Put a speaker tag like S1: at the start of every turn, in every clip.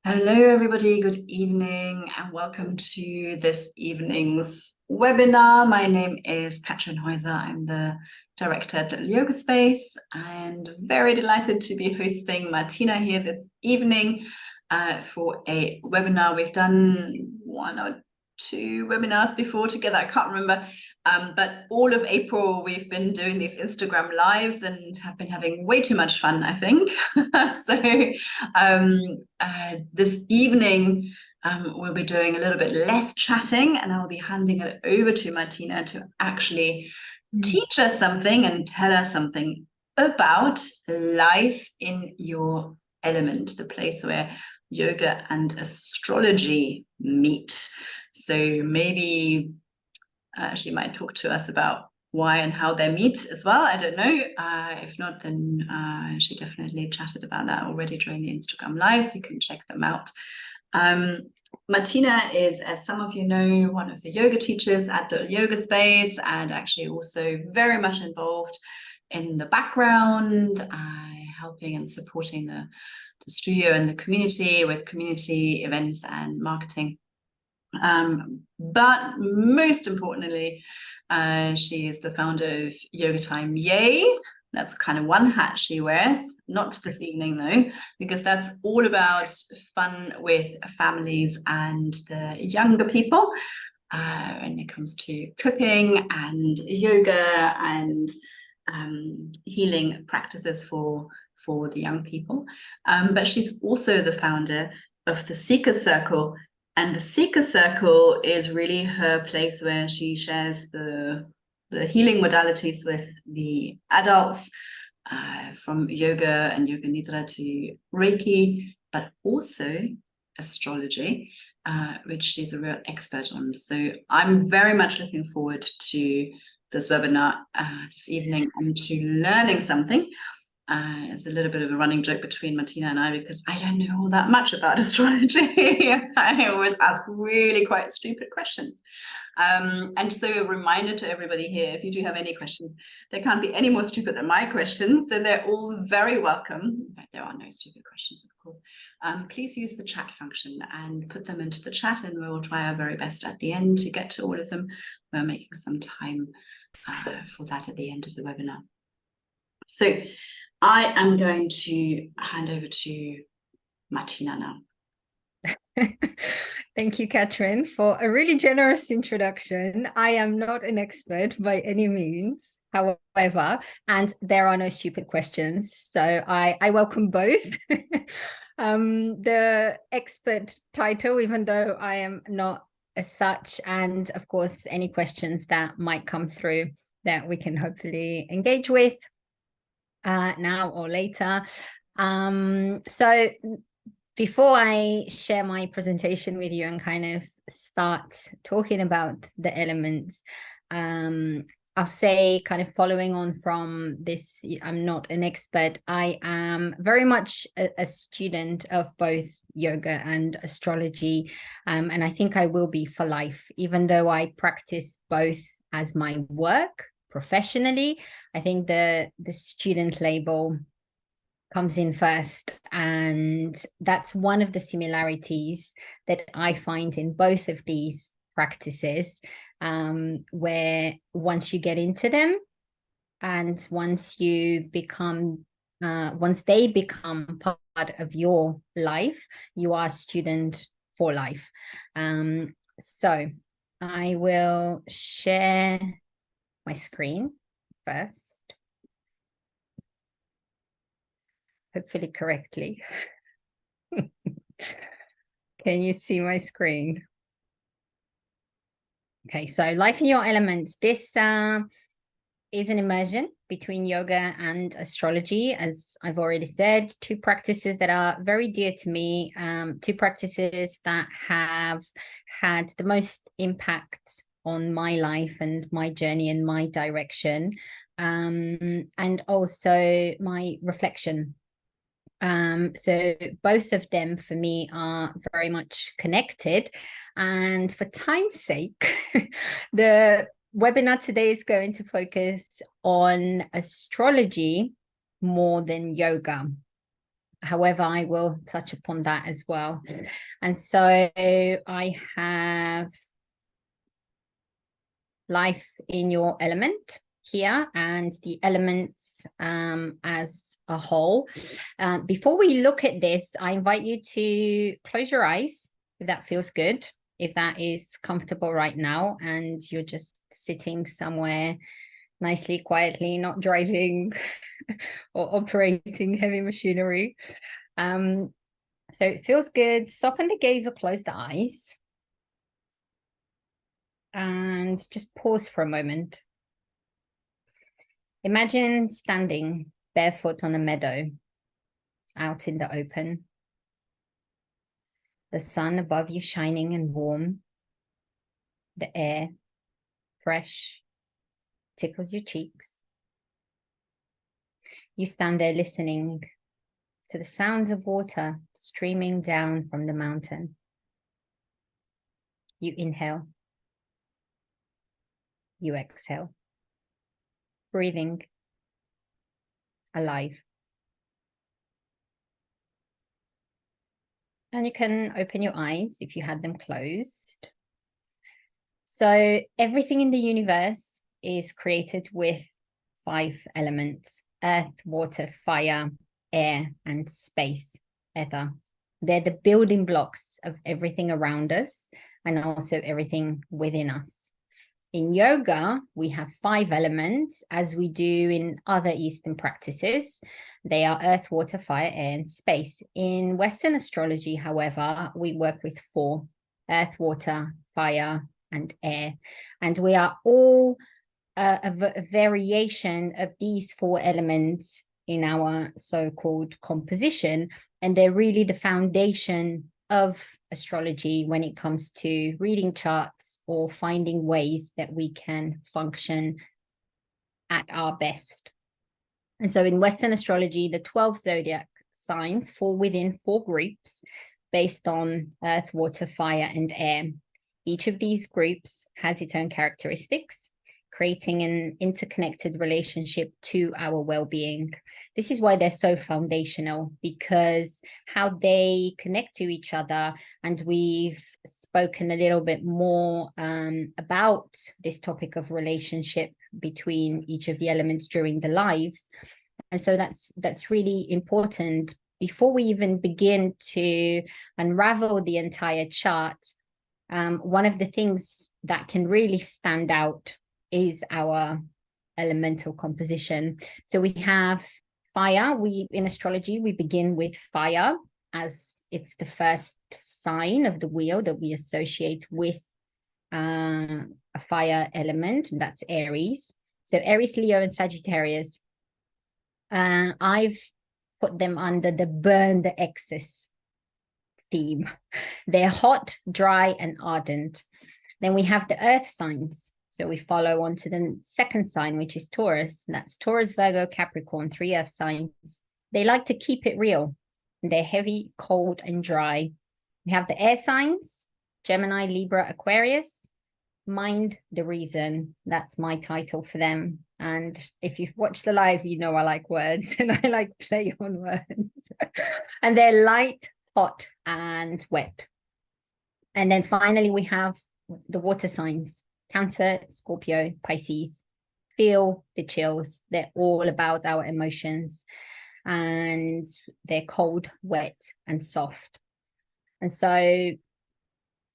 S1: Hello, everybody. Good evening, and welcome to this evening's webinar. My name is Katrin Heuser. I'm the director at the Yoga Space, and very delighted to be hosting Martina here this evening for a webinar. We've done one or two webinars before together. I can't remember. But all of April, we've been doing these Instagram lives and have been having way too much fun, I think. This evening, we'll be doing a little bit less chatting, and I'll be handing it over to Martina to actually teach us something and tell us something about life in your element, the place where yoga and astrology meet. So maybe she might talk to us about why and how they meet as well. I don't know. If not, then she definitely chatted about that already during the Instagram live, so you can check them out. Martina is, as some of you know, one of the yoga teachers at the Yoga Space, and actually also very much involved in the background, helping and supporting the studio and the community with community events and marketing. But most importantly, she is the founder of Yoga Time Yay. That's kind of one hat she wears, not this evening though, because that's all about fun with families and the younger people. When it comes to cooking and yoga and healing practices for the young people. But she's also the founder of the Seeker Circle. And the Seeker Circle is really her place where she shares the healing modalities with the adults, from yoga and yoga nidra to Reiki, but also astrology, which she's a real expert on. So I'm very much looking forward to this webinar this evening and to learning something. It's a little bit of a running joke between Martina and I, because I don't know all that much about astrology. I always ask really quite stupid questions. And so a reminder to everybody here, if you do have any questions, they can't be any more stupid than my questions. So they're all very welcome. In fact, there are no stupid questions, of course. Please use the chat function and put them into the chat, and we will try our very best at the end to get to all of them. We're making some time for that at the end of the webinar. So I am going to hand over to Martina now.
S2: Thank you, Katrin, for a really generous introduction. I am not an expert by any means, however, and there are no stupid questions. So I welcome both. The expert title, even though I am not as such, and of course, any questions that might come through that we can hopefully engage with now or later. So before I share my presentation with you and kind of start talking about the elements, I'll say, kind of following on from this, I'm not an expert. I am very much a student of both yoga and astrology, and I think I will be for life, even though I practice both as my work professionally. I think the student label comes in first, and that's one of the similarities that I find in both of these practices, where once you get into them and once you become once they become part of your life, you are a student for life. So I will share my screen first, hopefully correctly. Can you see my screen? Okay, so life in your elements. This is an immersion between yoga and astrology, as I've already said, two practices that are very dear to me, two practices that have had the most impact on my life and my journey and my direction, and also my reflection. So both of them for me are very much connected, and for time's sake, the webinar today is going to focus on astrology more than yoga. However, I will touch upon that as well. And so I have life in your element here and the elements as a whole. Before we look at this, I invite you to close your eyes if that feels good, if that is comfortable right now, and you're just sitting somewhere nicely, quietly, not driving or operating heavy machinery. So it feels good. Soften the gaze or close the eyes. And just pause for a moment. Imagine standing barefoot on a meadow out in the open. The sun above you shining and warm. The air fresh, tickles your cheeks. You stand there listening to the sounds of water streaming down from the mountain. You inhale. You exhale. Breathing. Alive. And you can open your eyes if you had them closed. So everything in the universe is created with 5 elements: earth, water, fire, air, and space, ether. They're the building blocks of everything around us and also everything within us. In yoga, we have 5 elements, as we do in other Eastern practices. They are earth, water, fire, air, and space. In Western astrology, however, we work with 4: earth, water, fire, and air. And we are all a variation of these 4 elements in our so-called composition. And they're really the foundation of astrology when it comes to reading charts or finding ways that we can function at our best. And so in Western astrology, the 12 zodiac signs fall within 4 groups based on earth, water, fire, and air. Each of these groups has its own characteristics, creating an interconnected relationship to our well-being. This is why they're so foundational, because how they connect to each other, and we've spoken a little bit more about this topic of relationship between each of the elements during the lives. And so that's really important. Before we even begin to unravel the entire chart, one of the things that can really stand out is our elemental composition. So we have fire. In astrology, we begin with fire, as it's the first sign of the wheel that we associate with a fire element, and that's Aries. So Aries, Leo, and Sagittarius. I've put them under the burn the excess theme. They're hot, dry, and ardent. Then we have the earth signs. So we follow on to the second sign, which is Taurus. That's Taurus, Virgo, Capricorn, 3 earth signs. They like to keep it real. They're heavy, cold, and dry. We have the air signs, Gemini, Libra, Aquarius. Mind the reason. That's my title for them. And if you've watched the lives, you know I like words and I like play on words. And they're light, hot, and wet. And then finally, we have the water signs, Cancer, Scorpio, Pisces. Feel the chills. They're all about our emotions, and they're cold, wet, and soft. And so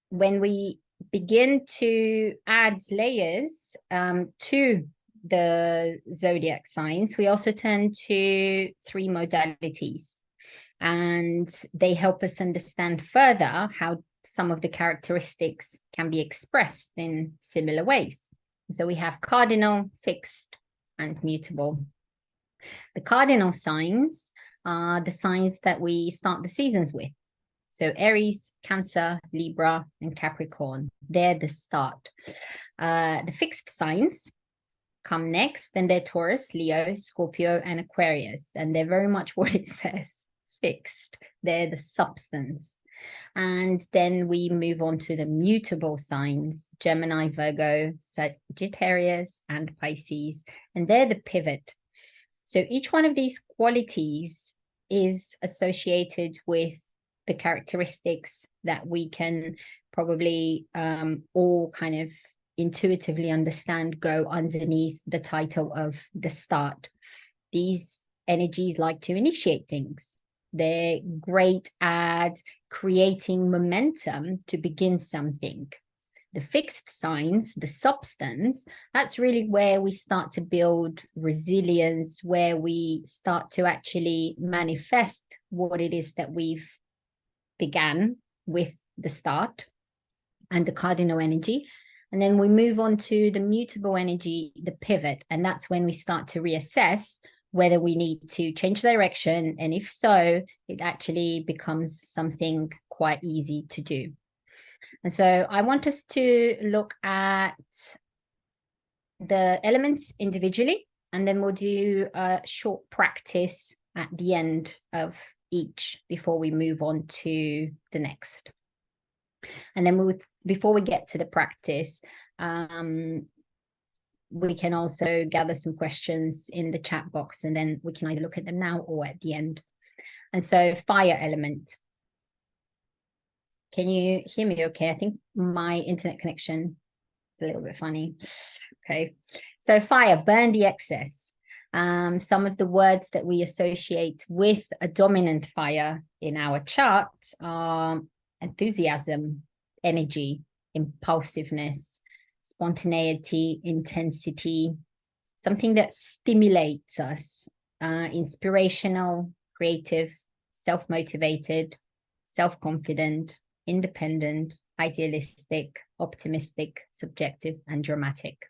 S2: when we begin to add layers to the zodiac signs, we also turn to 3 modalities, and they help us understand further how some of the characteristics can be expressed in similar ways. So we have cardinal, fixed, and mutable. The cardinal signs are the signs that we start the seasons with. So Aries, Cancer, Libra, and Capricorn, they're the start. The fixed signs come next, and they're Taurus, Leo, Scorpio, and Aquarius. And they're very much what it says, fixed. They're the substance. And then we move on to the mutable signs, Gemini, Virgo, Sagittarius, and Pisces. And they're the pivot. So each one of these qualities is associated with the characteristics that we can probably all kind of intuitively understand go underneath the title of the start. These energies like to initiate things. They're great at creating momentum to begin something. The fixed signs, the substance, that's really where we start to build resilience, where we start to actually manifest what it is that we've began with the start and the cardinal energy. And then we move on to the mutable energy, the pivot, and that's when we start to reassess whether we need to change direction. And if so, it actually becomes something quite easy to do. And so I want us to look at the elements individually, and then we'll do a short practice at the end of each before we move on to the next. And then before we get to the practice, we can also gather some questions in the chat box, and then we can either look at them now or at the end. And so fire element. Can you hear me okay? I think my internet connection is a little bit funny. Okay. So fire, burn the excess. Some of the words that we associate with a dominant fire in our chart are enthusiasm, energy, impulsiveness, spontaneity, intensity, something that stimulates us, inspirational, creative, self-motivated, self-confident, independent, idealistic, optimistic, subjective, and dramatic.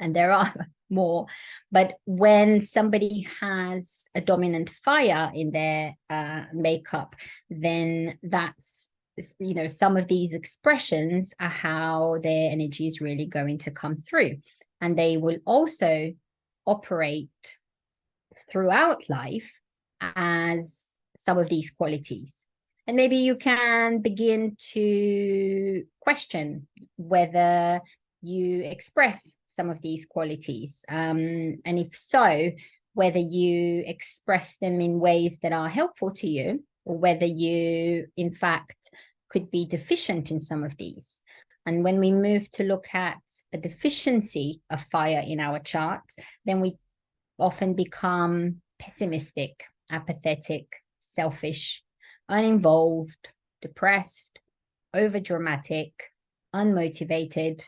S2: And there are more, but when somebody has a dominant fire in their makeup, then that's, you know, some of these expressions are how their energy is really going to come through. And they will also operate throughout life as some of these qualities. And maybe you can begin to question whether you express some of these qualities. And if so, whether you express them in ways that are helpful to you, or whether you, in fact, could be deficient in some of these. And when we move to look at a deficiency of fire in our chart, then we often become pessimistic, apathetic, selfish, uninvolved, depressed, overdramatic, unmotivated,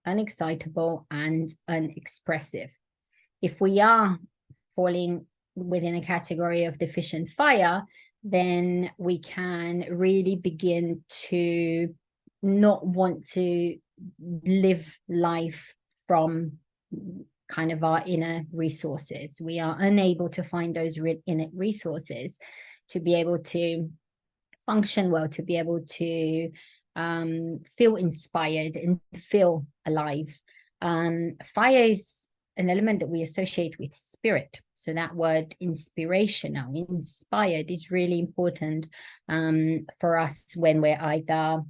S2: unexcitable, and unexpressive. If we are falling within a category of deficient fire, then we can really begin to not want to live life from kind of our inner resources. We are unable to find those inner resources to be able to function well, to be able to feel inspired and feel alive. Fire is an element that we associate with spirit. So that word inspirational, inspired, is really important for us when we're either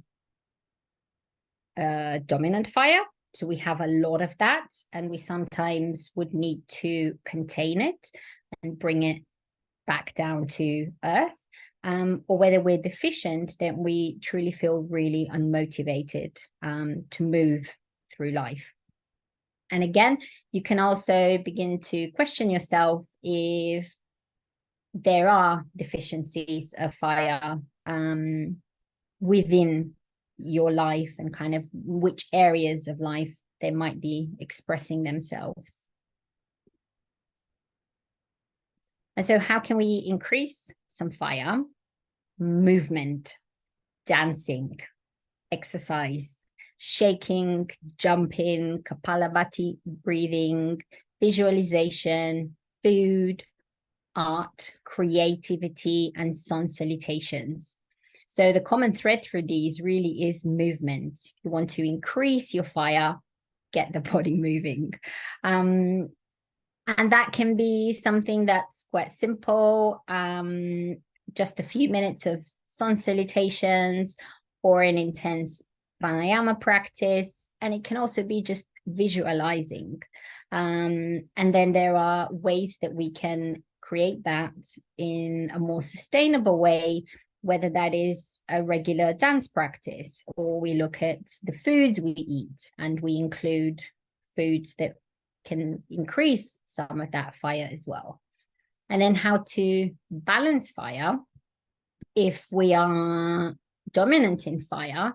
S2: dominant fire. So we have a lot of that, and we sometimes would need to contain it and bring it back down to earth. Or whether we're deficient, then we truly feel really unmotivated to move through life. And again, you can also begin to question yourself if there are deficiencies of fire within your life, and kind of which areas of life they might be expressing themselves. And so how can we increase some fire? Movement, dancing, exercise, shaking, jumping, Kapalabhati breathing, visualization, food, art, creativity, and sun salutations. So the common thread through these really is movement. If you want to increase your fire, get the body moving. And that can be something that's quite simple, just a few minutes of sun salutations or an intense pranayama practice. And it can also be just visualizing. And then there are ways that we can create that in a more sustainable way, whether that is a regular dance practice, or we look at the foods we eat and we include foods that can increase some of that fire as well. And then how to balance fire if we are dominant in fire,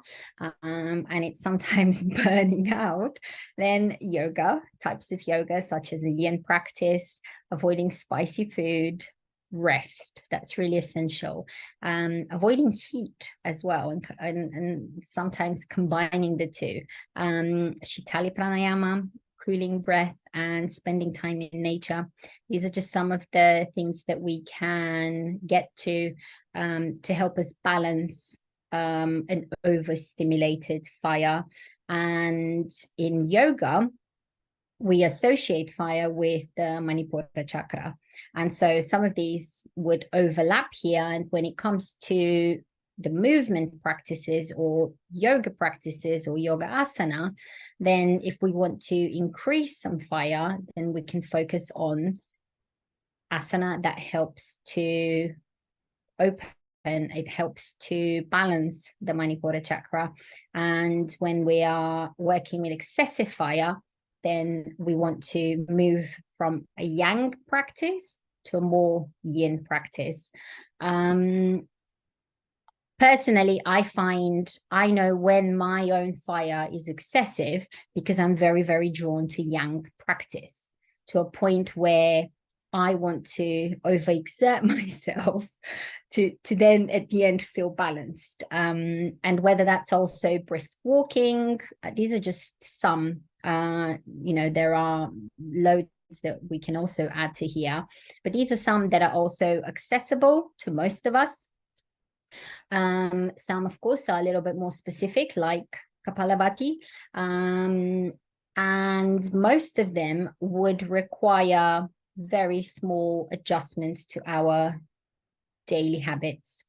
S2: and it's sometimes burning out, then yoga, types of yoga such as a yin practice, avoiding spicy food, rest, that's really essential, avoiding heat as well, and sometimes combining the two, shitali pranayama, cooling breath, and spending time in nature. These are just some of the things that we can get to help us balance an overstimulated fire. And in yoga, we associate fire with the Manipura chakra. And so some of these would overlap here. And when it comes to the movement practices or yoga practices or yoga asana, then if we want to increase some fire, then we can focus on asana that helps to open, it helps to balance the Manipura chakra. And when we are working with excessive fire, then we want to move from a yang practice to a more yin practice. Personally, I find I know when my own fire is excessive because I'm very, very drawn to yang practice, to a point where I want to overexert myself to then at the end feel balanced. And whether that's also brisk walking, these are just some, there are loads that we can also add to here, but these are some that are also accessible to most of us. Some, of course, are a little bit more specific, like Kapalabhati, and most of them would require very small adjustments to our daily habits.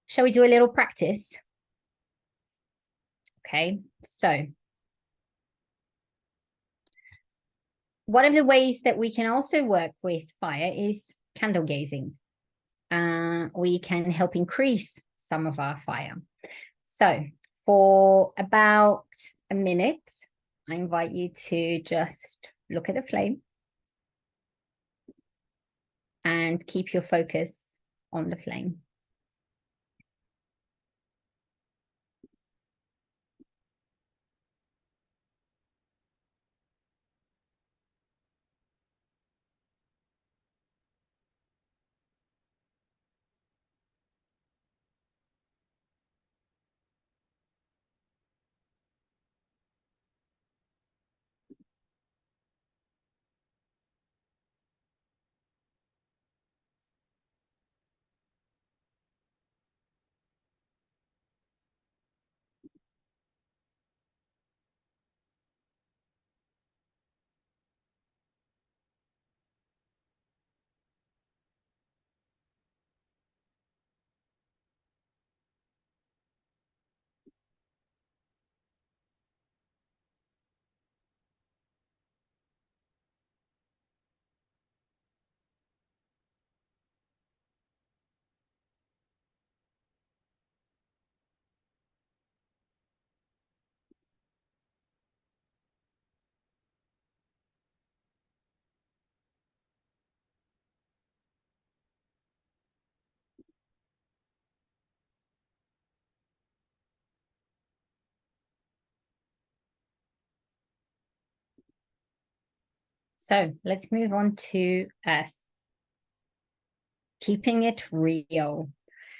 S2: Shall we do a little practice? Okay, so one of the ways that we can also work with fire is candle gazing. We can help increase some of our fire. So for about a minute, I invite you to just look at the flame and keep your focus on the flame. So let's move on to earth. Keeping it real.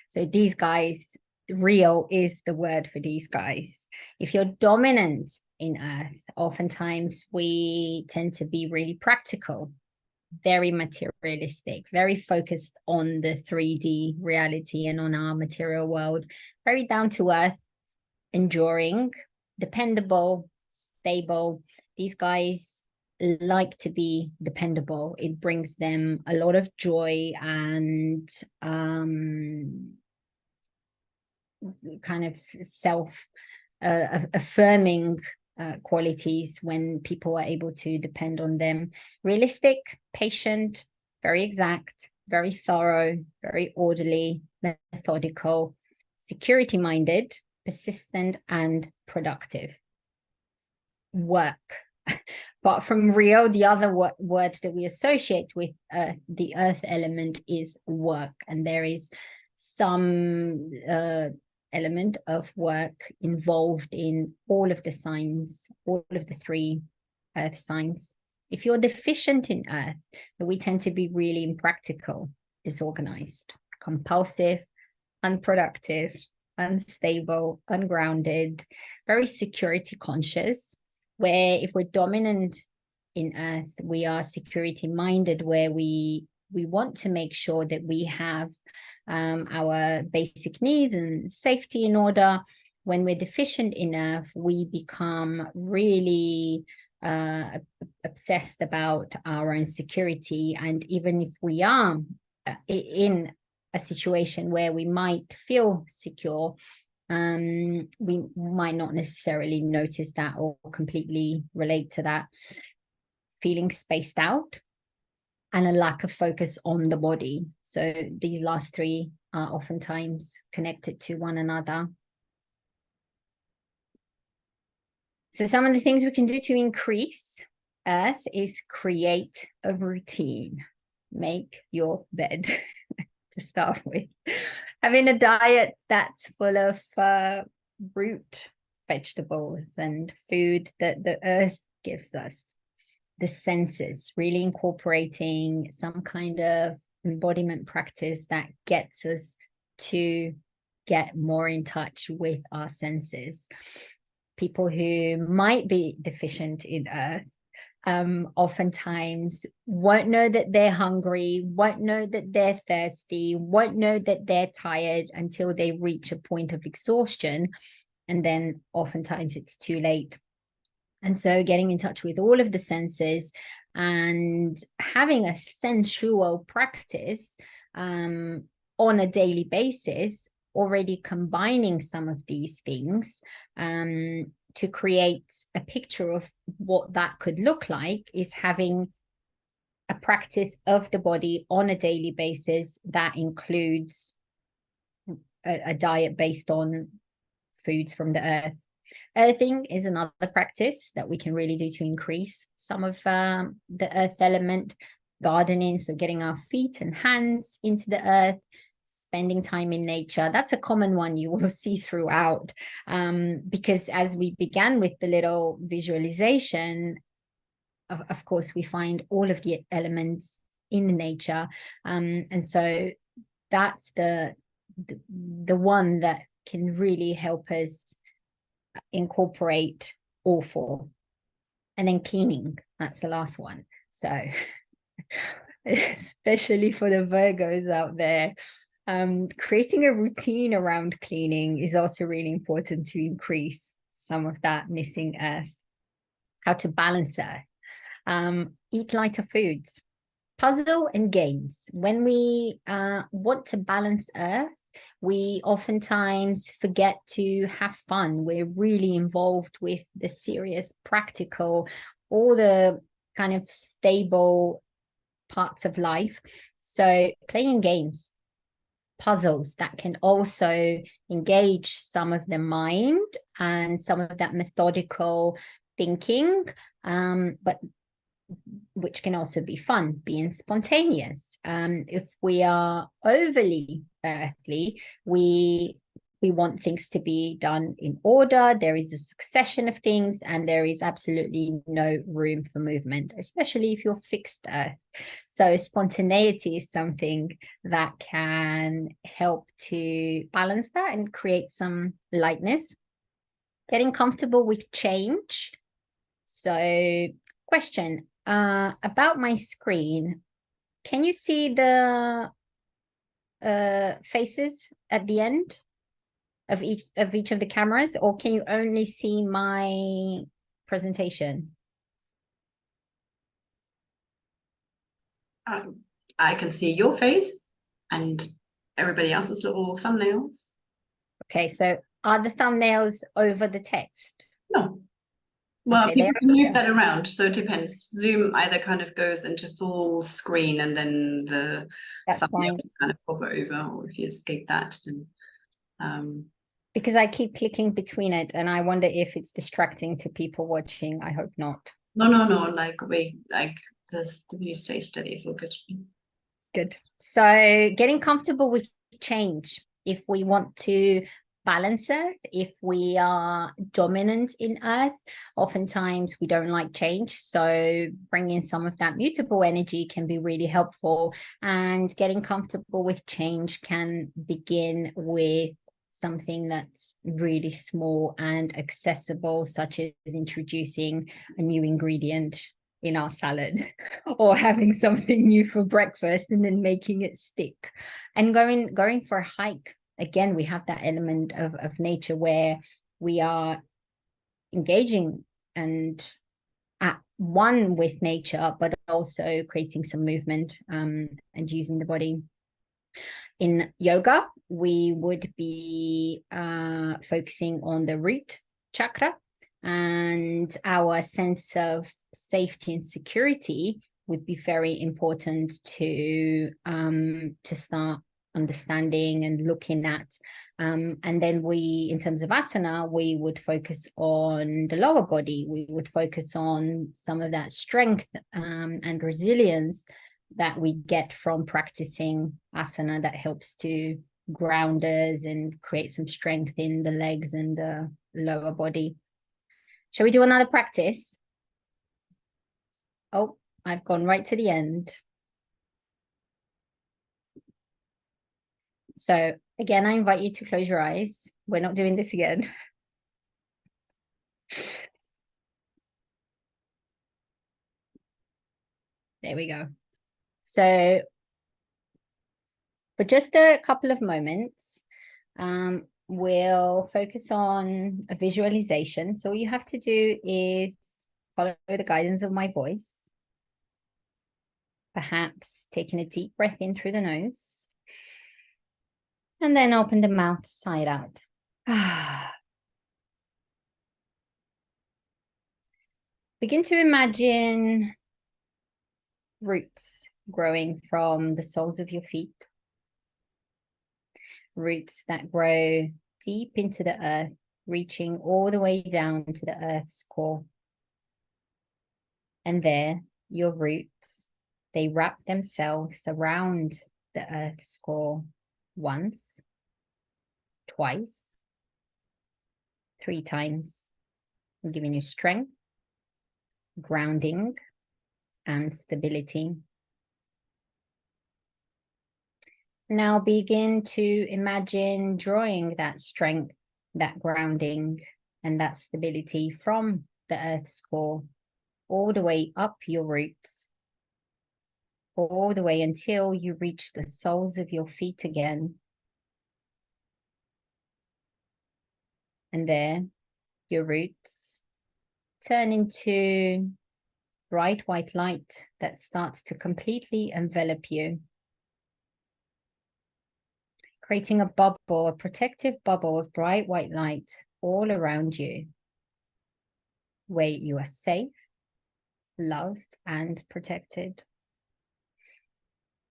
S2: So these guys, real is the word for these guys. If you're dominant in earth, oftentimes we tend to be really practical, very materialistic, very focused on the 3D reality and on our material world, very down to earth, enduring, dependable, stable. These guys like to be dependable. It brings them a lot of joy and kind of self affirming qualities when people are able to depend on them. Realistic, patient, very exact, very thorough, very orderly, methodical, security-minded, persistent, and productive. Work. But from Rio, the other word that we associate with the earth element is work. And there is some element of work involved in all of the signs, all of the 3 earth signs. If you're deficient in earth, we tend to be really impractical, disorganized, compulsive, unproductive, unstable, ungrounded, very security conscious, where if we're dominant in earth, we are security minded, where we want to make sure that we have our basic needs and safety in order. When we're deficient in earth, we become really obsessed about our own security. And even if we are in a situation where we might feel secure, we might not necessarily notice that or completely relate to that. Feeling spaced out and a lack of focus on the body. So these last 3 are oftentimes connected to one another. So some of the things we can do to increase earth is create a routine. Make your bed to start with. Having a diet that's full of root vegetables and food that the earth gives us. The senses, really incorporating some kind of embodiment practice that gets us to get more in touch with our senses. People who might be deficient in earth oftentimes won't know that they're hungry, won't know that they're thirsty, won't know that they're tired until they reach a point of exhaustion. And then oftentimes it's too late. And so getting in touch with all of the senses and having a sensual practice on a daily basis, already combining some of these things to create a picture of what that could look like, is having a practice of the body on a daily basis that includes a diet based on foods from the earth. Earthing is another practice that we can really do to increase some of the earth element. Gardening, so getting our feet and hands into the earth, spending time in nature. That's a common one you will see throughout, because as we began with the little visualization, of course, we find all of the elements in nature. And so that's the one that can really help us incorporate all 4. And then cleaning, that's the last one. So especially for the Virgos out there, creating a routine around cleaning is also really important to increase some of that missing earth. How to balance earth. Eat lighter foods. Puzzle and games. When we want to balance earth, we oftentimes forget to have fun. We're really involved with the serious, practical, all the kind of stable parts of life. So playing games, puzzles that can also engage some of the mind and some of that methodical thinking, but which can also be fun, being spontaneous. If we are overly earthly, we want things to be done in order. There is a succession of things, and there is absolutely no room for movement, especially if you're fixed earth. So spontaneity is something that can help to balance that and create some lightness. Getting comfortable with change. So question, about my screen, can you see the faces at the end of each of the cameras, or can you only see my presentation?
S1: I can see your face and everybody else's little thumbnails.
S2: Okay, so are the thumbnails over the text?
S1: No. Well,
S2: Okay,
S1: people can move that around. So it depends. Zoom either kind of goes into full screen and then the
S2: that's
S1: thumbnail
S2: fine.
S1: kind of hover over, or if you escape that, then
S2: Because I keep clicking between it and I wonder if it's distracting to people watching. I hope not.
S1: no, like the view stays steady, so good.
S2: Good. So getting comfortable with change. If we want to balance Earth, if we are dominant in Earth, oftentimes we don't like change. So bringing some of that mutable energy can be really helpful. And getting comfortable with change can begin with something that's really small and accessible, such as introducing a new ingredient in our salad or having something new for breakfast and then making it stick, and going for a hike. Again, we have that element of nature where we are engaging and at one with nature, but also creating some movement and using the body. In yoga, we would be focusing on the root chakra, and our sense of safety and security would be very important to start understanding and looking at. And then we, in terms of asana, we would focus on the lower body. We would focus on some of that strength and resilience that we get from practicing asana, that helps to ground us and create some strength in the legs and the lower body. Shall we do another practice? Oh, I've gone right to the end. So again, I invite you to close your eyes. We're not doing this again. There we go. So for just a couple of moments, we'll focus on a visualization. So all you have to do is follow the guidance of my voice. Perhaps taking a deep breath in through the nose. And then open the mouth side out. Begin to imagine roots growing from the soles of your feet. Roots that grow deep into the earth, reaching all the way down to the earth's core. And there, your roots, they wrap themselves around the earth's core once, twice, 3 times, giving you strength, grounding, and stability. Now begin to imagine drawing that strength, that grounding, and that stability from the earth's core all the way up your roots, all the way until you reach the soles of your feet again. And there, your roots turn into bright white light that starts to completely envelop you, creating a bubble, a protective bubble of bright white light all around you, where you are safe, loved, and protected.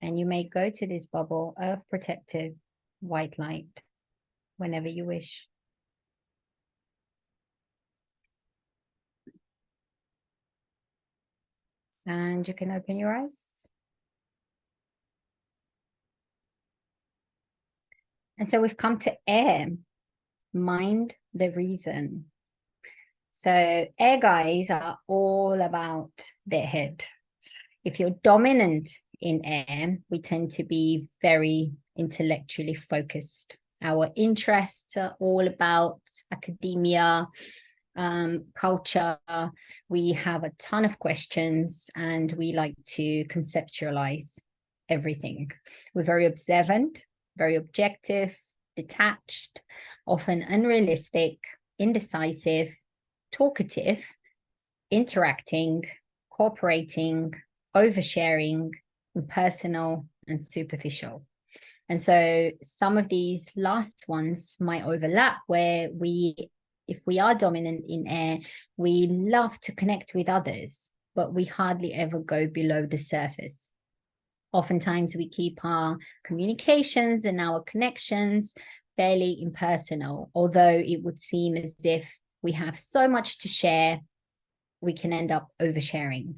S2: And you may go to this bubble of protective white light whenever you wish. And you can open your eyes. And so we've come to air, mind the reason. So air guys are all about their head. If you're dominant in air, we tend to be very intellectually focused. Our interests are all about academia, culture. We have a ton of questions and we like to conceptualize everything. We're very observant, very objective, detached, often unrealistic, indecisive, talkative, interacting, cooperating, oversharing, impersonal, and superficial. And so some of these last ones might overlap, where we if we are dominant in air, we love to connect with others, but we hardly ever go below the surface. Oftentimes we keep our communications and our connections fairly impersonal, although it would seem as if we have so much to share, we can end up oversharing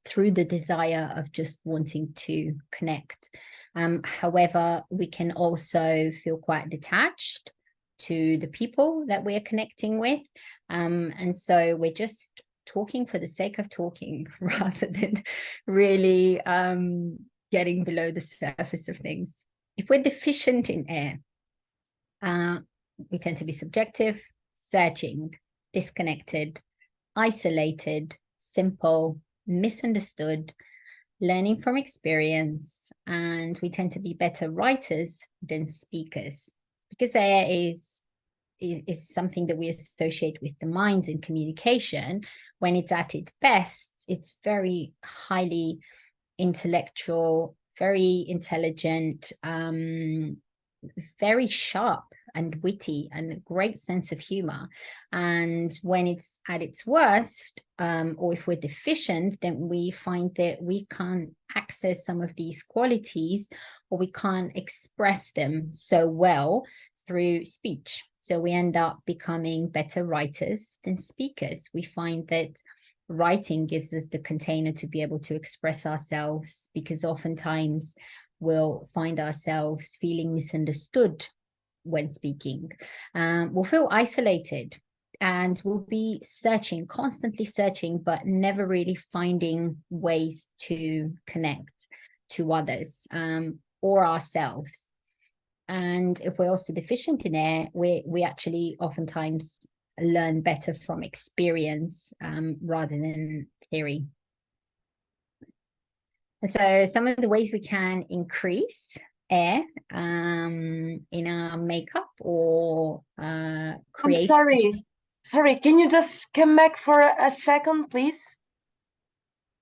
S2: through the desire of just wanting to connect. However, we can also feel quite detached to the people that we're connecting with. And so we're just talking for the sake of talking rather than really getting below the surface of things. If we're deficient in air, we tend to be subjective, searching, disconnected, isolated, simple, misunderstood, learning from experience, and we tend to be better writers than speakers, because air is something that we associate with the mind and communication. When it's at its best, it's very highly intellectual, very intelligent, very sharp and witty, and a great sense of humor. And when it's at its worst, or if we're deficient, then we find that we can't access some of these qualities, or we can't express them so well through speech. So we end up becoming better writers than speakers. We find that writing gives us the container to be able to express ourselves, because oftentimes we'll find ourselves feeling misunderstood when speaking. We'll feel isolated, and we'll be searching, constantly searching, but never really finding ways to connect to others or ourselves. And if we're also deficient in air, we actually oftentimes learn better from experience rather than theory. And so some of the ways we can increase air in our makeup or create.
S3: I'm sorry, can you just come back for a second, please?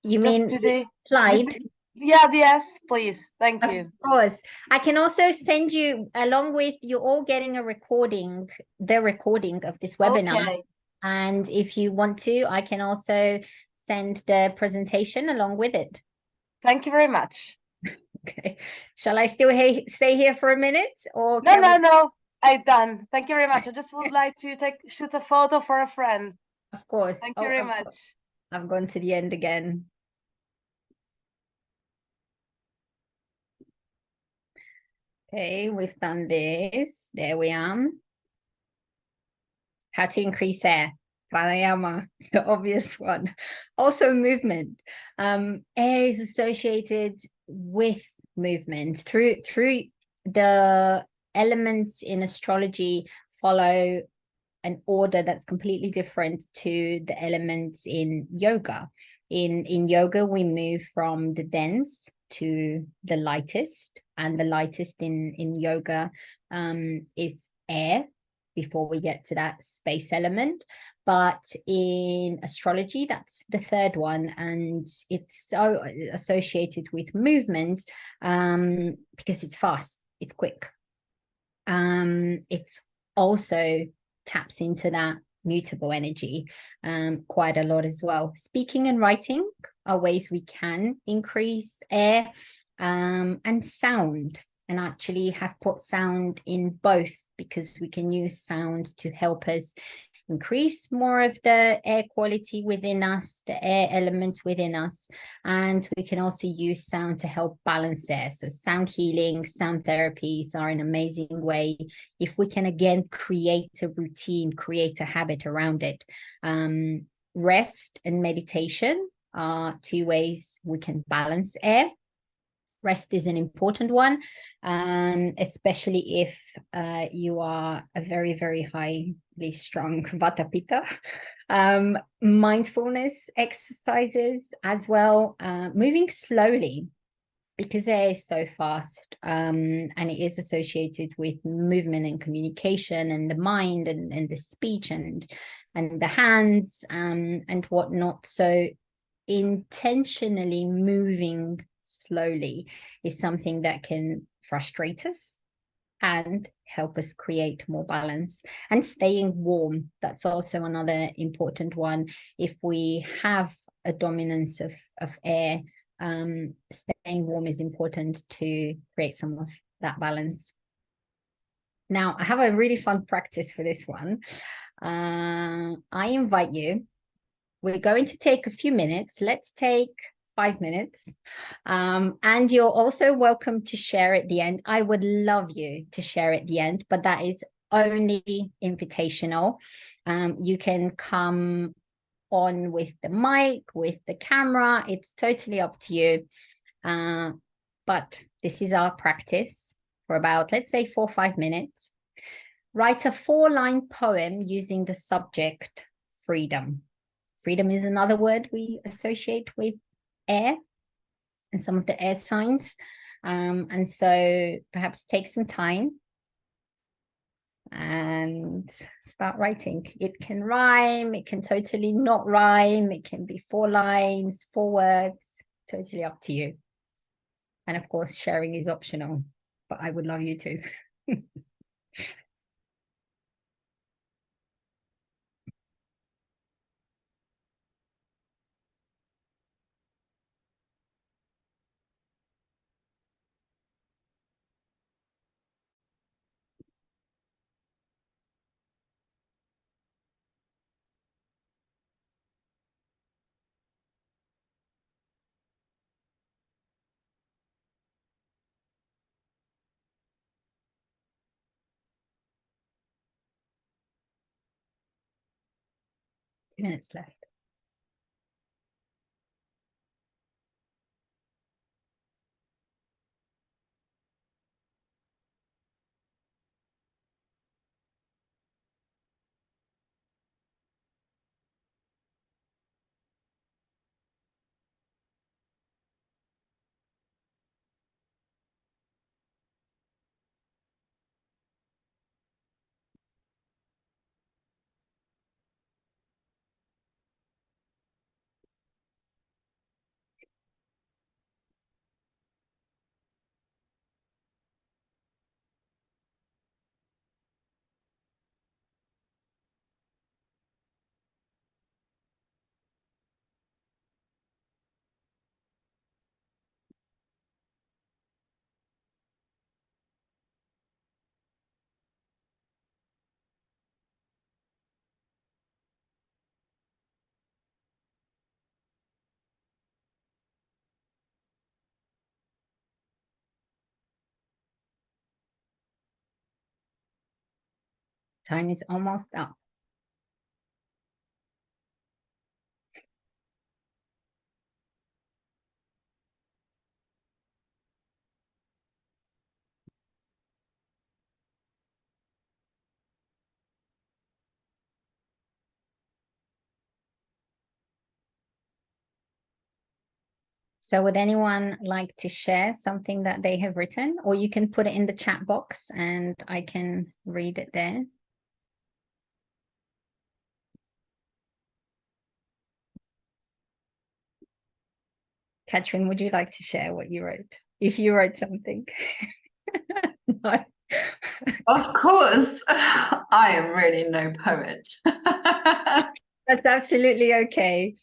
S2: You
S3: just
S2: mean
S3: today
S2: slide?
S3: Yes, please. Thank you.
S2: Of course. I can also send you, along with, you're all getting a recording, the recording of this webinar.
S3: Okay.
S2: And if you want to, I can also send the presentation along with it.
S3: Thank you very much.
S2: Okay. Shall I still stay here for a minute? Or
S3: No. I'm done. Thank you very much. I just would like to shoot a photo for a friend.
S2: Of course.
S3: Thank you very much.
S2: I've gone to the end again. Okay, we've done this. There we are. How to increase air. Pranayama, it's the obvious one. Also movement. Air is associated with movement. Through the elements in astrology follow an order that's completely different to the elements in yoga. In yoga, we move from the dense to the lightest, and the lightest in yoga is air, before we get to that space element. But in astrology, that's the third one, and it's so associated with movement because it's fast, it's quick. It's also taps into that mutable energy quite a lot as well. Speaking and writing are ways we can increase air, and sound, and actually have put sound in both, because we can use sound to help us increase more of the air quality within us, the air elements within us. And we can also use sound to help balance air. So sound healing, sound therapies are an amazing way if we can, again, create a routine, create a habit around it. Rest and meditation are two ways we can balance air. Rest is an important one, especially if you are a very, very highly strung Vata Pitta. Mindfulness exercises as well, moving slowly, because air is so fast, and it is associated with movement and communication and the mind and the speech and the hands and whatnot. So intentionally moving slowly is something that can frustrate us and help us create more balance. And staying warm, that's also another important one. If we have a dominance of air, staying warm is important to create some of that balance. Now, I have a really fun practice for this one. I invite you. We're going to take a few minutes. Let's take 5 minutes. And you're also welcome to share at the end. I would love you to share at the end, but that is only invitational. You can come on with the mic, with the camera. It's totally up to you. But this is our practice for about, let's say, 4 or 5 minutes. Write a 4-line poem using the subject freedom. Freedom is another word we associate with air and some of the air signs. And so perhaps take some time and start writing. It can rhyme, it can totally not rhyme, it can be 4 lines, 4 words, totally up to you. And of course, sharing is optional, but I would love you to. Minutes left. Time is almost up. So would anyone like to share something that they have written, or you can put it in the chat box and I can read it there. Katrin, would you like to share what you wrote? If you wrote something. No.
S1: Of course, I am really no poet.
S2: That's absolutely okay.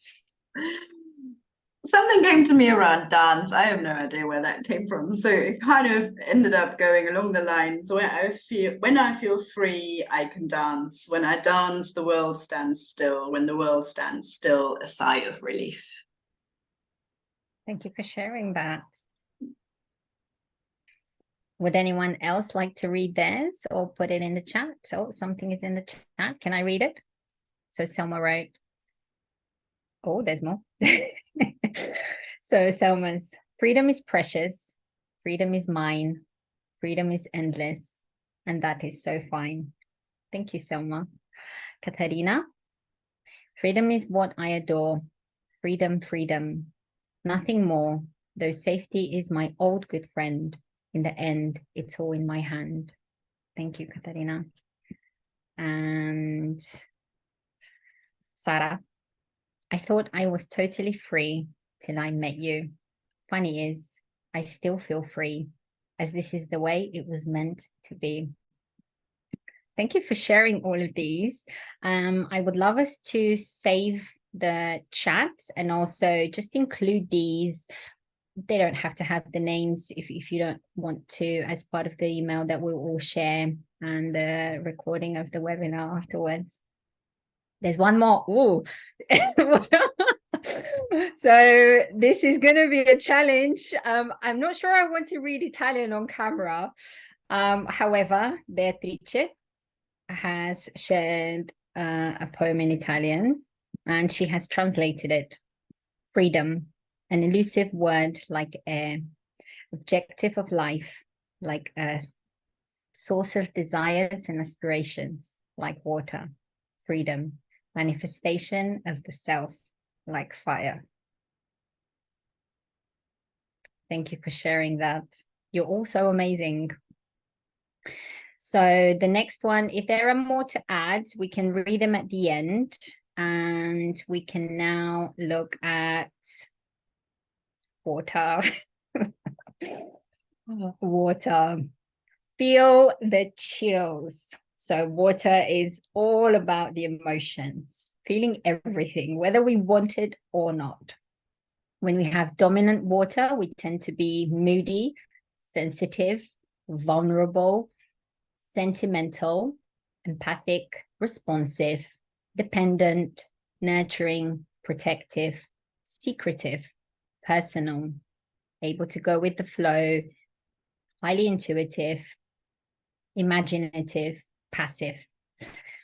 S1: Something came to me around dance. I have no idea where that came from. So it kind of ended up going along the lines where when I feel free, I can dance. When I dance, the world stands still. When the world stands still, a sigh of relief.
S2: Thank you for sharing that. Would anyone else like to read theirs or put it in the chat? So something is in the chat. Can I read it? So Selma wrote, oh, there's more. So Selma's, freedom is precious. Freedom is mine. Freedom is endless. And that is so fine. Thank you, Selma. Katarina, freedom is what I adore. Freedom, freedom. Nothing more, though safety is my old good friend. In the end, it's all in my hand. Thank you, Katarina. And Sarah, I thought I was totally free till I met you. Funny is, I still feel free. as this is the way it was meant to be. Thank you for sharing all of these. I would love us to save the chat and also just include these. They don't have to have the names if you don't want to, as part of the email that we'll all share and the recording of the webinar afterwards. There's one more. Ooh. So this is going to be a challenge. I'm not sure I want to read Italian on camera. However, Beatrice has shared a poem in Italian, and she has translated it. Freedom, an elusive word like air, objective of life like earth, source of desires and aspirations like water. Freedom, manifestation of the self like fire. Thank you for sharing that. You're also amazing. So the next one, if there are more to add, we can read them at the end, and we can now look at water. Water. Feel the chills. So water is all about the emotions, feeling everything, whether we want it or not. When we have dominant water, we tend to be moody, sensitive, vulnerable, sentimental, empathic, responsive, dependent, nurturing, protective, secretive, personal, able to go with the flow, highly intuitive, imaginative, passive.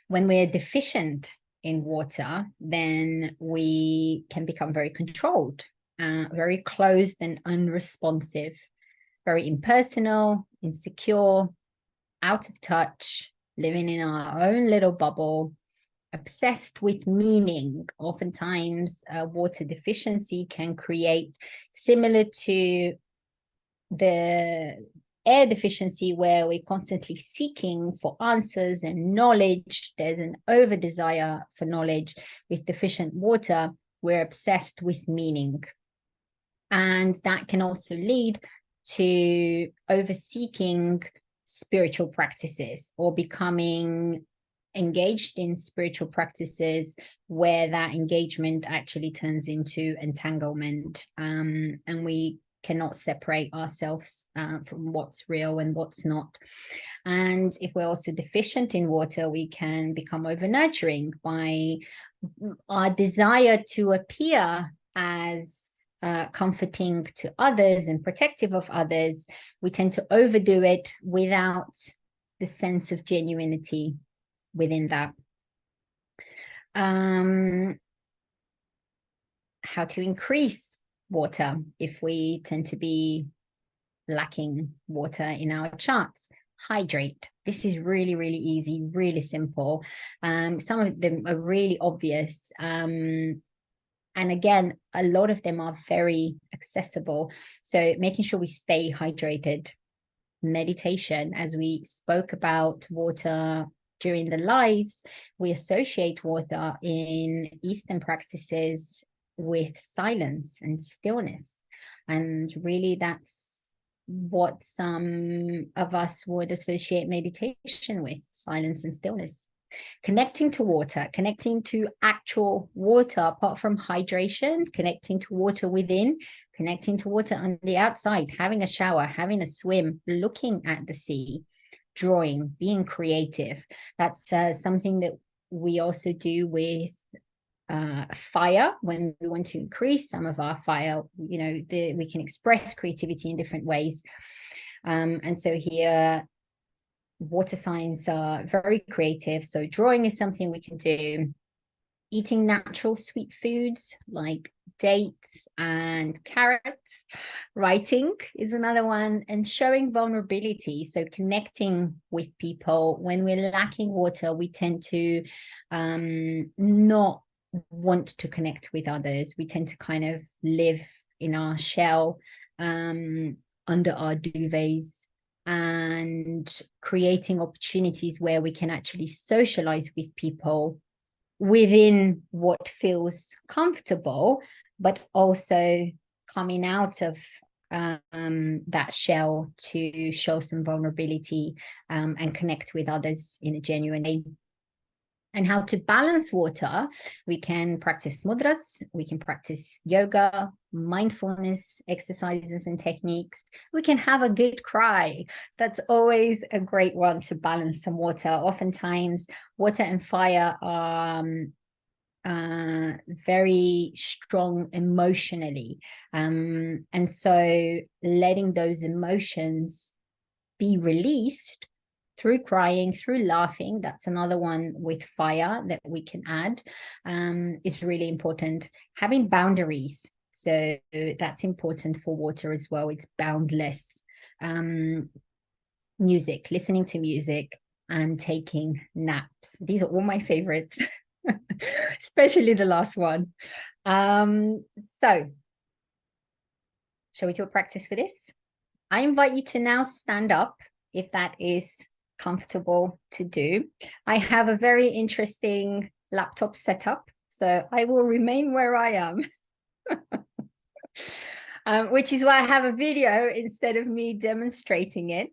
S2: When we're deficient in water, then we can become very controlled, very closed and unresponsive, very impersonal, insecure, out of touch, living in our own little bubble, obsessed with meaning. Oftentimes, water deficiency can create, similar to the air deficiency, where we're constantly seeking for answers and knowledge. There's an over desire for knowledge. With deficient water, we're obsessed with meaning. And that can also lead to over seeking spiritual practices or becoming engaged in spiritual practices where that engagement actually turns into entanglement, and we cannot separate ourselves from what's real and what's not. And if we're also deficient in water, we can become over nurturing by our desire to appear as comforting to others and protective of others. We tend to overdo it without the sense of genuinity within that. How to increase water if we tend to be lacking water in our charts? Hydrate. This is really, really easy, really simple. Some of them are really obvious. And again, a lot of them are very accessible. So making sure we stay hydrated. Meditation, as we spoke about water during the lives, we associate water in Eastern practices with silence and stillness. And really that's what some of us would associate meditation with, silence and stillness. Connecting to water, connecting to actual water, apart from hydration, connecting to water within, connecting to water on the outside, having a shower, having a swim, looking at the sea, drawing, being creative. That's something that we also do with fire. When we want to increase some of our fire, you know, we can express creativity in different ways. And so here, water signs are very creative. So drawing is something we can do. Eating natural sweet foods like dates and carrots. Writing is another one. And showing vulnerability. So connecting with people. When we're lacking water, we tend to not want to connect with others. We tend to kind of live in our shell, under our duvets, and creating opportunities where we can actually socialize with people within what feels comfortable, but also coming out of that shell to show some vulnerability and connect with others in a genuine way. And how to balance water, we can practice mudras, we can practice yoga, mindfulness exercises and techniques. We can have a good cry. That's always a great one to balance some water. Oftentimes, water and fire are very strong emotionally. And so letting those emotions be released through crying, through laughing, that's another one with fire that we can add, is really important. Having boundaries, so that's important for water as well. It's boundless. Music, listening to music, and taking naps. These are all my favorites, especially the last one. So shall we do a practice for this? I invite you to now stand up if that is comfortable to do. I have a very interesting laptop setup, so I will remain where I am, which is why I have a video instead of me demonstrating it.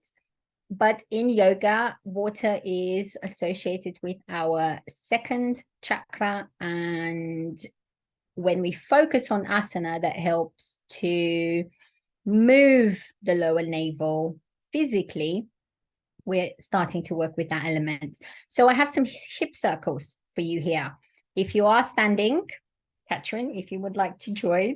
S2: But in yoga, water is associated with our second chakra, and when we focus on asana, that helps to move the lower navel physically. We're starting to work with that element. So I have some hip circles for you here. If you are standing, Catherine, if you would like to join.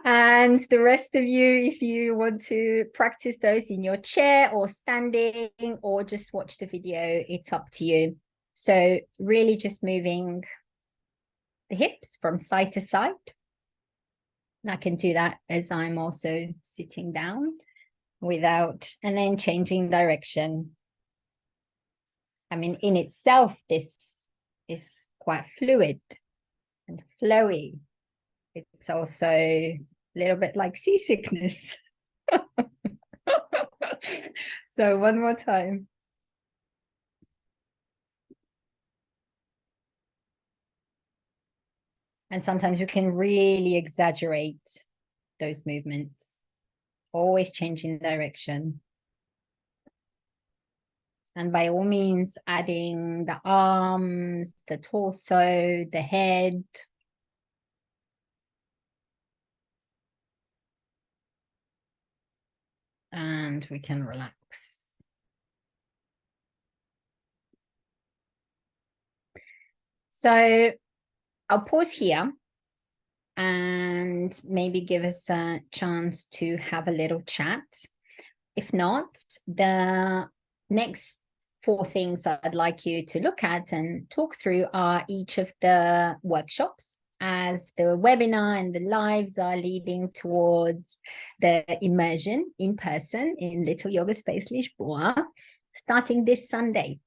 S2: And the rest of you, if you want to practice those in your chair or standing or just watch the video, it's up to you. So really just moving the hips from side to side. And I can do that as I'm also sitting down without, and then changing direction. I mean, in itself, this is quite fluid and flowy. It's also a little bit like seasickness. So one more time. And sometimes we can really exaggerate those movements, always changing direction. And by all means, adding the arms, the torso, the head. And we can relax. So I'll pause here and maybe give us a chance to have a little chat. If not, the next 4 things I'd like you to look at and talk through are each of the workshops, as the webinar and the lives are leading towards the immersion in person in Little Yoga Space Lisboa, starting this Sunday.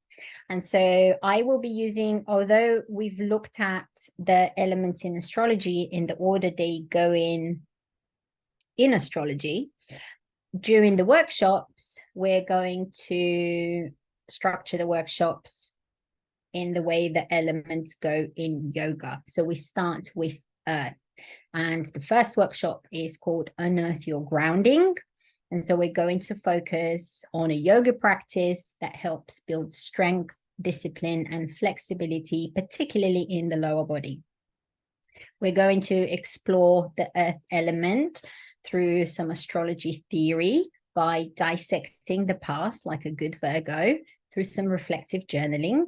S2: And so I will be using, although we've looked at the elements in astrology in the order they go in astrology, during the workshops, we're going to structure the workshops in the way the elements go in yoga. So we start with earth. And the first workshop is called Unearth Your Grounding. And so we're going to focus on a yoga practice that helps build strength, discipline, and flexibility, particularly in the lower body. We're going to explore the earth element through some astrology theory by dissecting the past like a good Virgo through some reflective journaling,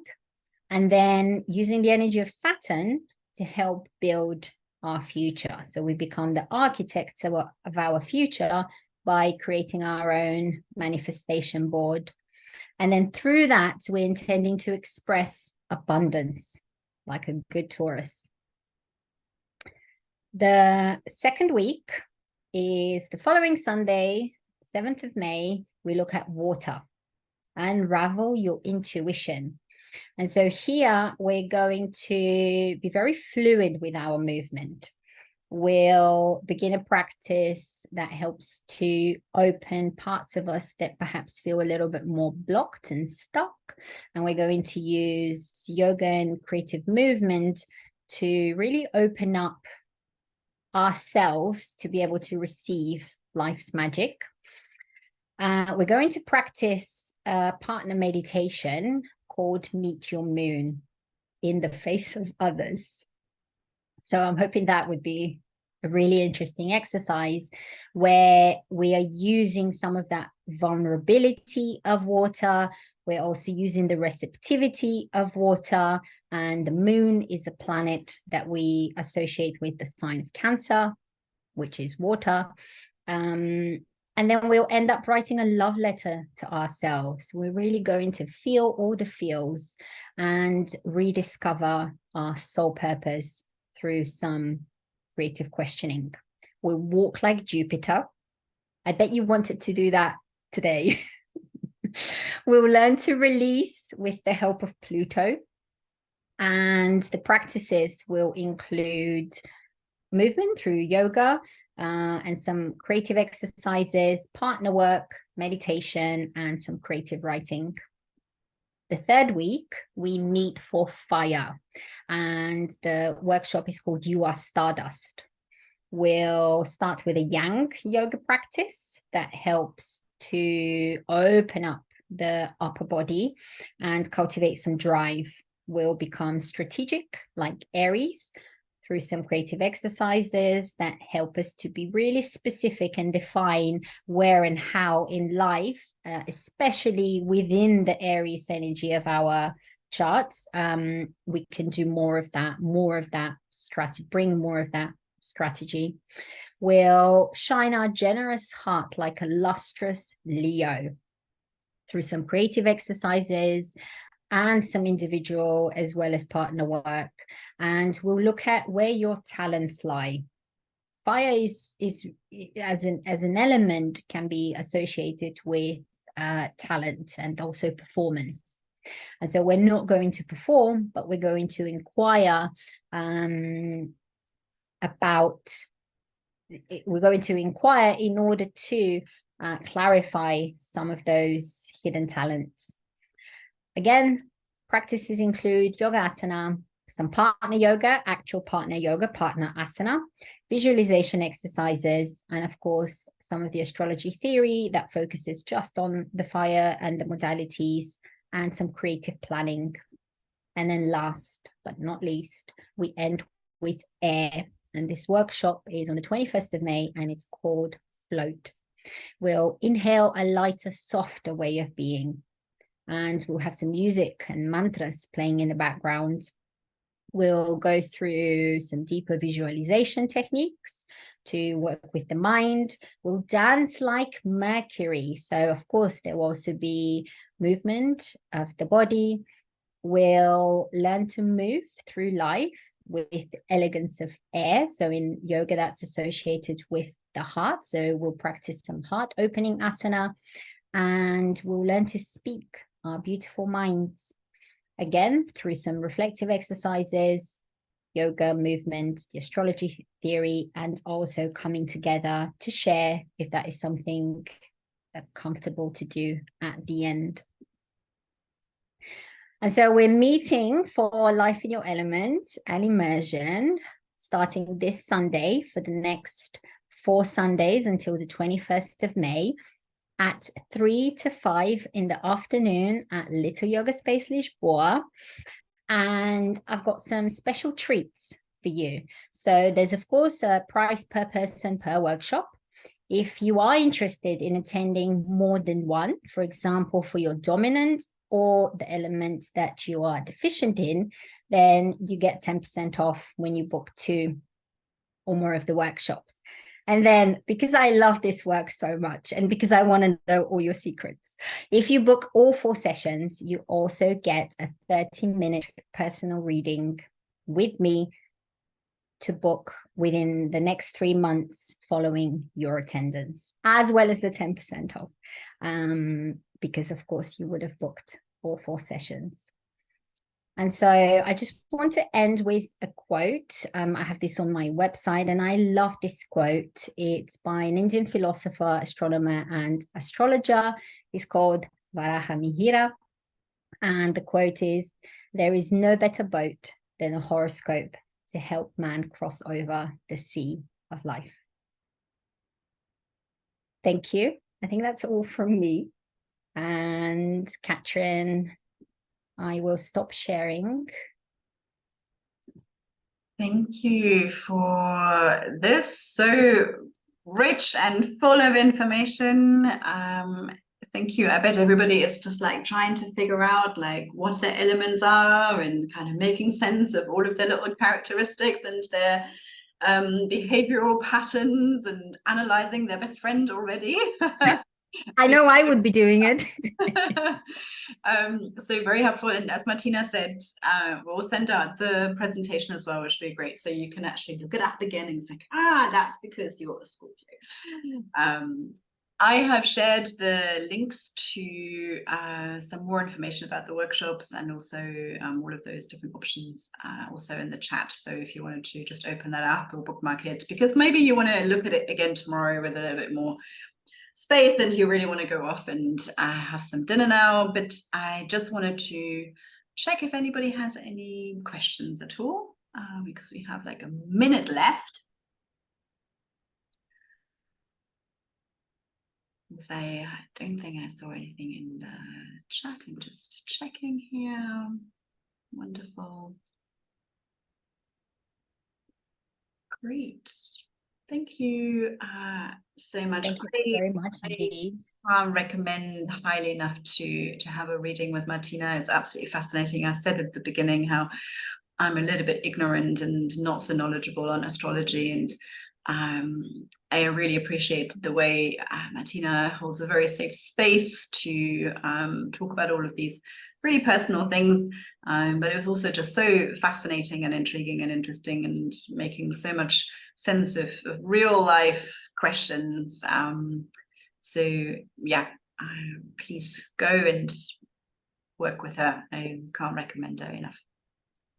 S2: and then using the energy of Saturn to help build our future. So we become the architects of our future by creating our own manifestation board. And then through that, we're intending to express abundance like a good Taurus. The second week is the following Sunday, 7th of May. We look at water, unravel your intuition. And so here we're going to be very fluid with our movement. We'll begin a practice that helps to open parts of us that perhaps feel a little bit more blocked and stuck. And we're going to use yoga and creative movement to really open up ourselves to be able to receive life's magic. We're going to practice a partner meditation called Meet Your Moon in the face of others. So I'm hoping that would be a really interesting exercise where we are using some of that vulnerability of water. We're also using the receptivity of water, and the moon is a planet that we associate with the sign of Cancer, which is water. And then we'll end up writing a love letter to ourselves. We're really going to feel all the feels and rediscover our soul purpose through some creative questioning. We'll walk like Jupiter. I bet you wanted to do that today. We'll learn to release with the help of Pluto. And the practices will include movement through yoga and some creative exercises, partner work, meditation, and some creative writing. The third week, we meet for fire, and the workshop is called You Are Stardust. We'll start with a yang yoga practice that helps to open up the upper body and cultivate some drive. We'll become strategic like Aries through some creative exercises that help us to be really specific and define where and how in life, especially within the Aries energy of our charts, we can do more of that strategy, bring more of that strategy. We'll shine our generous heart like a lustrous Leo through some creative exercises and some individual as well as partner work. And we'll look at where your talents lie. Fire is as an element can be associated with talent and also performance. And so we're not going to perform, but we're going to inquire in order to clarify some of those hidden talents. Again, practices include yoga asana, some partner yoga, actual partner yoga, partner asana, visualization exercises, and of course, some of the astrology theory that focuses just on the fire and the modalities, and some creative planning. And then last but not least, we end with air. And this workshop is on the 21st of May, and it's called Float. We'll inhale a lighter, softer way of being. And we'll have some music and mantras playing in the background. We'll go through some deeper visualization techniques to work with the mind. We'll dance like Mercury. So, of course, there will also be movement of the body. We'll learn to move through life with the elegance of air. So in yoga, that's associated with the heart. So we'll practice some heart opening asana, and we'll learn to speak our beautiful minds. Again, through some reflective exercises, yoga, movement, the astrology theory, and also coming together to share if that is something comfortable to do at the end. And so we're meeting for Life in Your Element and Immersion starting this Sunday for the next 4 Sundays until the 21st of May at 3 to 5 in the afternoon at Little Yoga Space Lisboa. And I've got some special treats for you. So there's, of course, a price per person per workshop. If you are interested in attending more than one, for example, for your dominant or the elements that you are deficient in, then you get 10% off when you book 2 or more of the workshops. And then, because I love this work so much and because I want to know all your secrets, if you book all 4 sessions, you also get a 30-minute personal reading with me to book within the next 3 months following your attendance, as well as the 10% off, because of course you would have booked all 4 sessions. And so I just want to end with a quote. I have this on my website, and I love this quote. It's by an Indian philosopher, astronomer, and astrologer. It's called Varaha Mihira. And the quote is, "There is no better boat than a horoscope to help man cross over the sea." of life. Thank you. I think that's all from me. And Catherine, I will stop sharing.
S1: Thank you for this, so rich and full of information. Thank you. I bet everybody is just like trying to figure out like what their elements are and kind of making sense of all of their little characteristics and their behavioral patterns and analyzing their best friend already.
S2: I know I would be doing it.
S1: So very helpful. And as Martina said, we'll send out the presentation as well, which would be great. So you can actually look it up again and it's like, that's because you're a Scorpio. I have shared the links to some more information about the workshops and also all of those different options also in the chat. So if you wanted to just open that up or bookmark it, because maybe you want to look at it again tomorrow with a little bit more space and you really want to go off and have some dinner now. But I just wanted to check if anybody has any questions at all, because we have like a minute left. I don't think I saw anything in the chat. I'm just checking here. Wonderful. Great. Thank you so much.
S2: Thank you very much indeed.
S1: I recommend highly enough to have a reading with Martina. It's absolutely fascinating. I said at the beginning how I'm a little bit ignorant and not so knowledgeable on astrology, and I really appreciate the way Martina holds a very safe space to talk about all of these really personal things, but it was also just so fascinating and intriguing and interesting and making so much sense of real life questions. So yeah, please go and work with her. I can't recommend her enough.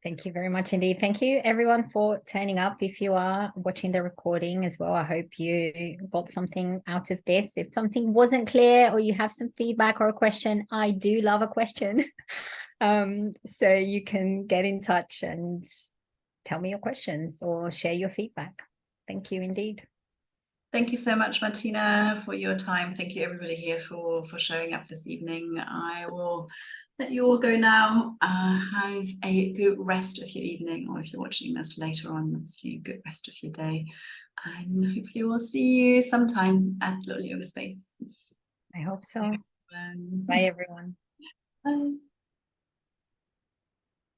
S2: Thank you very much indeed. Thank you everyone for turning up. If you are watching the recording as well, I hope you got something out of this. If something wasn't clear or you have some feedback or a question, I do love a question. So you can get in touch and tell me your questions or share your feedback. Thank you indeed.
S1: Thank you so much, Martina, for your time. Thank you everybody here for showing up this evening. I will let you all go now. Have a good rest of your evening, or if you're watching this later on, obviously a good rest of your day. And hopefully we'll see you sometime at Little Yoga Space.
S2: I hope so. Bye everyone.
S1: Bye.